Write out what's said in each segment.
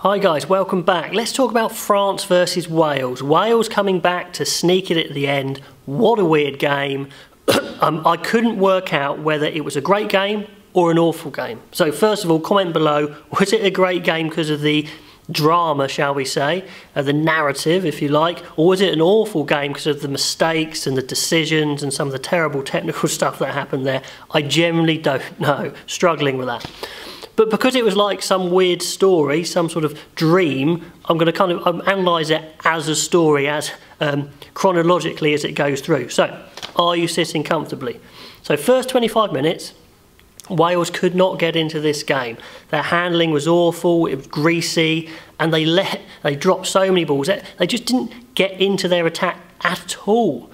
Hi guys, welcome back. Let's talk about France versus Wales. Wales coming back to sneak it at the end. What a weird game. I couldn't work out whether it was a great game or an awful game. So first of all, comment below, was it a great game because of the drama, shall we say, the narrative, if you like, or was it an awful game because of the mistakes and the decisions and some of the terrible technical stuff that happened there? I genuinely don't know, struggling with that. But because it was like some weird story, some sort of dream, I'm going to kind of analyse it as a story, as chronologically as it goes through. So, are you sitting comfortably? So first 25 minutes, Wales could not get into this game. Their handling was awful, it was greasy, and they dropped so many balls. They just didn't get into their attack at all.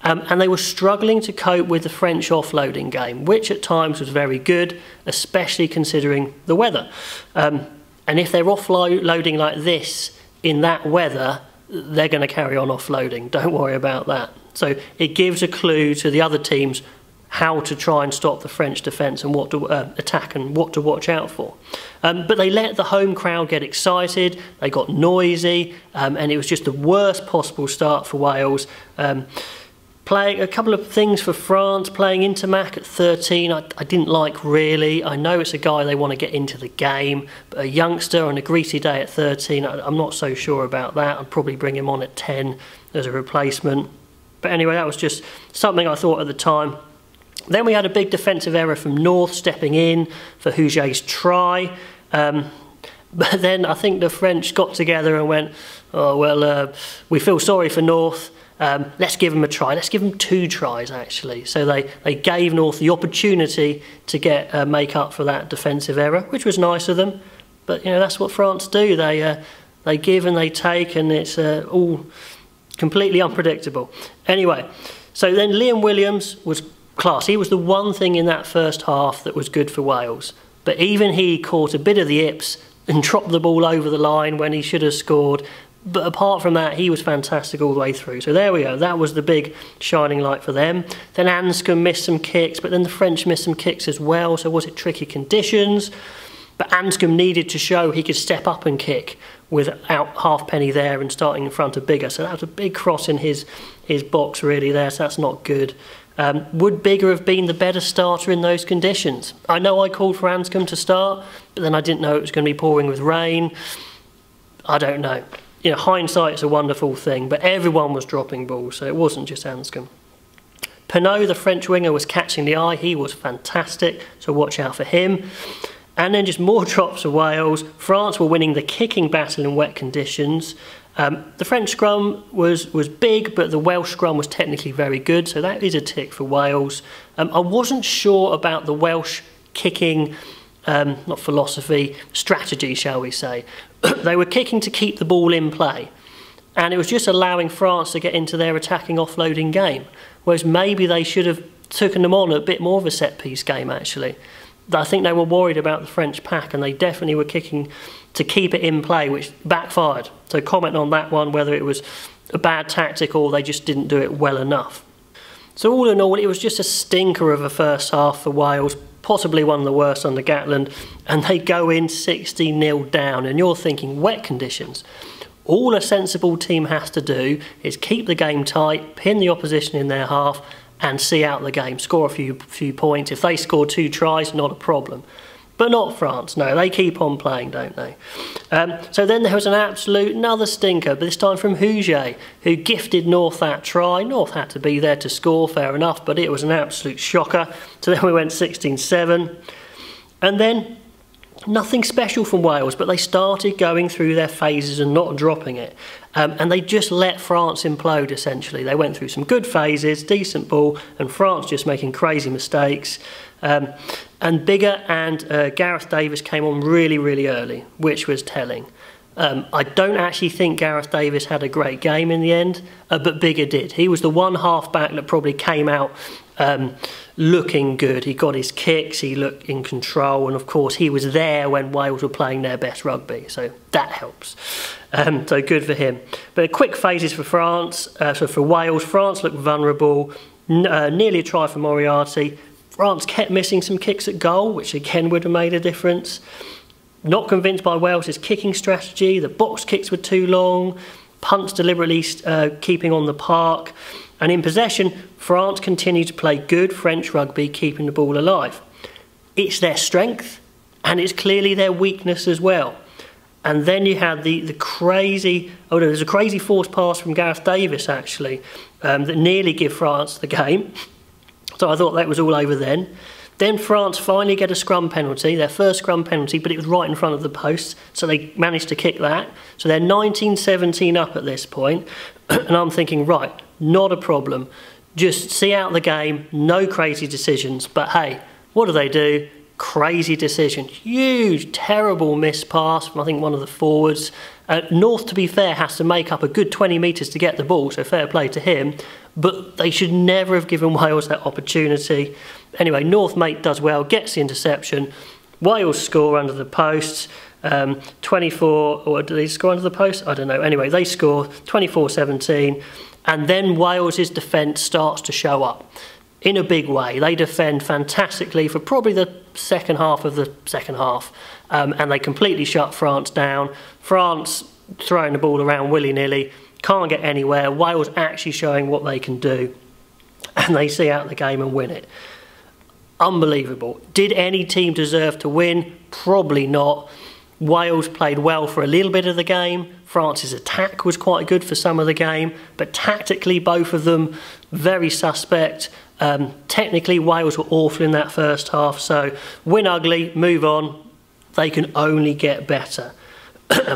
And they were struggling to cope with the French offloading game, which at times was very good, especially considering the weather. And if they're offloading like this in that weather, they're going to carry on offloading. Don't worry about that. So it gives a clue to the other teams how to try and stop the French defence and what to attack and what to watch out for. But they let the home crowd get excited, they got noisy, and it was just the worst possible start for Wales. Playing a couple of things for France, playing Intermac at 13, I didn't like really. I know it's a guy they want to get into the game, but a youngster on a greasy day at 13, I'm not so sure about that. I'd probably bring him on at 10 as a replacement. But anyway, that was just something I thought at the time. Then we had a big defensive error from North stepping in for Hougier's try. But then I think the French got together and went, oh, well, we feel sorry for North. Let's give them a try. Let's give them 2 tries, actually. So they gave North the opportunity to make up for that defensive error, which was nice of them. But, you know, that's what France do. They give and they take, and it's all completely unpredictable. Anyway, so then Liam Williams was class. He was the one thing in that first half that was good for Wales. But even he caught a bit of the yips and dropped the ball over the line when he should have scored. But apart from that, he was fantastic all the way through. So there we go. That was the big shining light for them. Then Anscombe missed some kicks, but then the French missed some kicks as well. So was it tricky conditions? But Anscombe needed to show he could step up and kick without Halfpenny there and starting in front of Biggar. So that was a big cross in his box really there. So that's not good. Would Biggar have been the better starter in those conditions? I know I called for Anscombe to start, but then I didn't know it was going to be pouring with rain. I don't know. You know, hindsight's a wonderful thing, but everyone was dropping balls, so it wasn't just Anscombe. Penaud, the French winger, was catching the eye. He was fantastic, so watch out for him. And then just more drops for Wales. France were winning the kicking battle in wet conditions. The French scrum was big, but the Welsh scrum was technically very good, so that is a tick for Wales. I wasn't sure about the Welsh kicking not philosophy, strategy, shall we say. They were kicking to keep the ball in play, and it was just allowing France to get into their attacking offloading game, whereas maybe they should have taken them on a bit more of a set-piece game, actually. I think they were worried about the French pack, and they definitely were kicking to keep it in play, which backfired. So comment on that one, whether it was a bad tactic or they just didn't do it well enough. So all in all, it was just a stinker of a first half for Wales, possibly one of the worst under Gatland, and they go in 16-0 down, and you're thinking wet conditions. All a sensible team has to do is keep the game tight, pin the opposition in their half, and see out the game, score a few points. If they score 2 tries, not a problem. But not France, no, they keep on playing, don't they? So then there was another stinker, but this time from Hougier, who gifted North that try. North had to be there to score, fair enough, but it was an absolute shocker. So then we went 16-7. And then nothing special from Wales, but they started going through their phases and not dropping it. And they just let France implode, essentially. They went through some good phases, decent ball, and France just making crazy mistakes. And Biggar and Gareth Davis came on really, really early, which was telling. I don't actually think Gareth Davis had a great game in the end, but Biggar did. He was the one half-back that probably came out looking good. He got his kicks, he looked in control, and of course he was there when Wales were playing their best rugby, so that helps. So good for him. But quick phases for France. So for Wales, France looked vulnerable, nearly a try for Moriarty. France kept missing some kicks at goal, which again would have made a difference. Not convinced by Wales's kicking strategy. The box kicks were too long, punts deliberately keeping on the park. And in possession, France continued to play good French rugby, keeping the ball alive. It's their strength, and it's clearly their weakness as well. And then you had the crazy, oh no, there's a crazy forced pass from Gareth Davis actually, that nearly gave France the game. So I thought that was all over then. Then France finally get a scrum penalty, their first scrum penalty, but it was right in front of the post, so they managed to kick that. So they're 19-17 up at this point, and I'm thinking, right, not a problem. Just see out the game, no crazy decisions. But hey, what do? Crazy decision. Huge, terrible missed pass from I think one of the forwards. North, to be fair, has to make up a good 20 metres to get the ball, so fair play to him. But they should never have given Wales that opportunity. Anyway, North mate does well, gets the interception. Wales score under the posts. 24, or do they score under the post? I don't know. Anyway, they score 24-17. And then Wales's defence starts to show up in a big way. They defend fantastically for probably the second half of the second half. And they completely shut France down. France throwing the ball around willy-nilly, can't get anywhere. Wales actually showing what they can do. And they see out the game and win it. Unbelievable. Did any team deserve to win? Probably not. Wales played well for a little bit of the game. France's attack was quite good for some of the game. But tactically, both of them very suspect. Technically, Wales were awful in that first half. So win ugly, move on. They can only get better.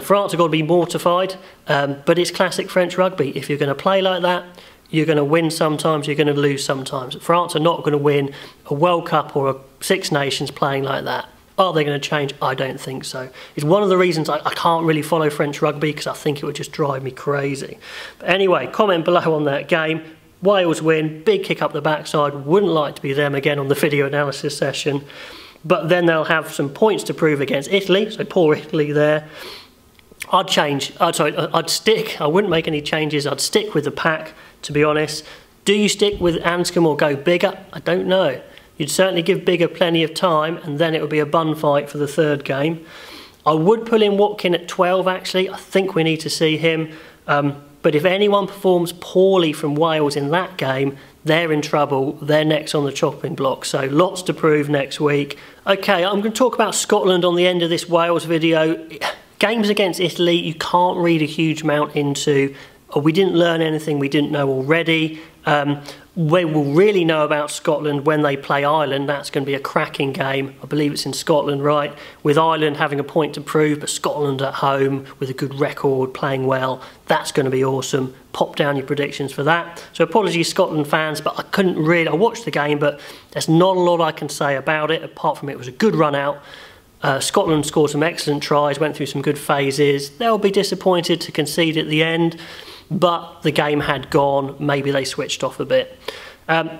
France have got to be mortified, but it's classic French rugby. If you're going to play like that, you're going to win sometimes, you're going to lose sometimes. France are not going to win a World Cup or a Six Nations playing like that. Are they going to change? I don't think so. It's one of the reasons I can't really follow French rugby, because I think it would just drive me crazy. But anyway, comment below on that game. Wales win, big kick up the backside. Wouldn't like to be them again on the video analysis session. But then they'll have some points to prove against Italy, so poor Italy there. I'd stick. I wouldn't make any changes. I'd stick with the pack, to be honest. Do you stick with Anscombe or go bigger? I don't know. You'd certainly give Biggar plenty of time, and then it would be a bun fight for the third game. I would pull in Watkin at 12, actually. I think we need to see him. But if anyone performs poorly from Wales in that game, they're in trouble. They're next on the chopping block. So lots to prove next week. Okay, I'm going to talk about Scotland on the end of this Wales video. Games against Italy, you can't read a huge amount into. We didn't learn anything we didn't know already. We will really know about Scotland when they play Ireland. That's going to be a cracking game. I believe it's in Scotland, right? With Ireland having a point to prove, but Scotland at home with a good record, playing well. That's going to be awesome. Pop down your predictions for that. So apologies, Scotland fans, but I couldn't really... I watched the game, but there's not a lot I can say about it, apart from it was a good run out. Scotland scored some excellent tries, went through some good phases. They'll be disappointed to concede at the end, but the game had gone. Maybe they switched off a bit.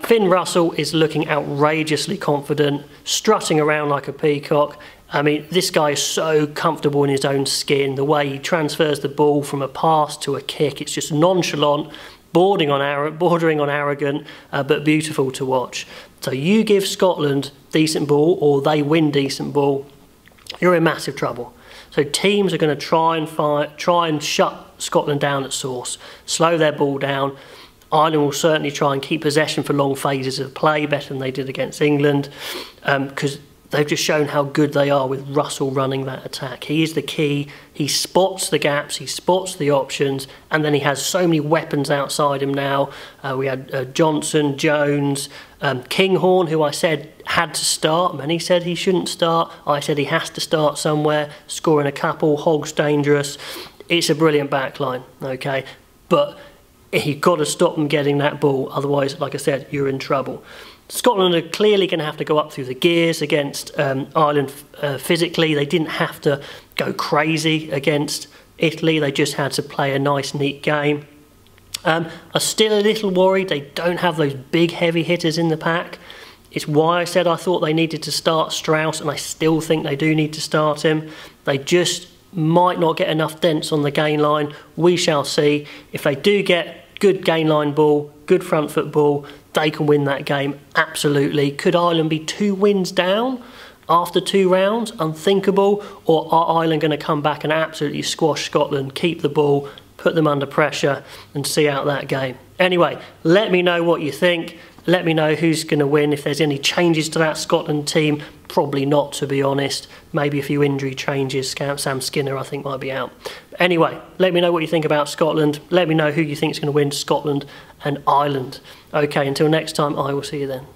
Finn Russell is looking outrageously confident, strutting around like a peacock. I mean, this guy is so comfortable in his own skin. The way he transfers the ball from a pass to a kick, it's just nonchalant, bordering on arrogant, but beautiful to watch. So you give Scotland decent ball, or they win decent ball, you're in massive trouble. So teams are going to try and shut Scotland down at source, slow their ball down. Ireland will certainly try and keep possession for long phases of play, better than they did against England, because they've just shown how good they are with Russell running that attack. He is the key. He spots the gaps, he spots the options, and then he has so many weapons outside him now. We had Johnson, Jones, Kinghorn, who I said had to start. Many said he shouldn't start. I said he has to start somewhere, scoring a couple. Hogg's dangerous. It's a brilliant backline, okay? But you've got to stop them getting that ball. Otherwise, like I said, you're in trouble. Scotland are clearly going to have to go up through the gears against Ireland physically. They didn't have to go crazy against Italy. They just had to play a nice, neat game. I'm still a little worried they don't have those big, heavy hitters in the pack. It's why I said I thought they needed to start Strauss, and I still think they do need to start him. They just might not get enough dents on the gain line. We shall see. If they do get good gain line ball, good front foot ball, they can win that game, absolutely. Could Ireland be 2 wins down? after 2 rounds? Unthinkable? Or are Ireland going to come back and absolutely squash Scotland, keep the ball, put them under pressure and see out that game? Anyway, let me know what you think. Let me know who's going to win, if there's any changes to that Scotland team. Probably not, to be honest. Maybe a few injury changes. Sam Skinner, I think, might be out. But anyway, let me know what you think about Scotland. Let me know who you think is going to win, Scotland and Ireland. Okay, until next time, I will see you then.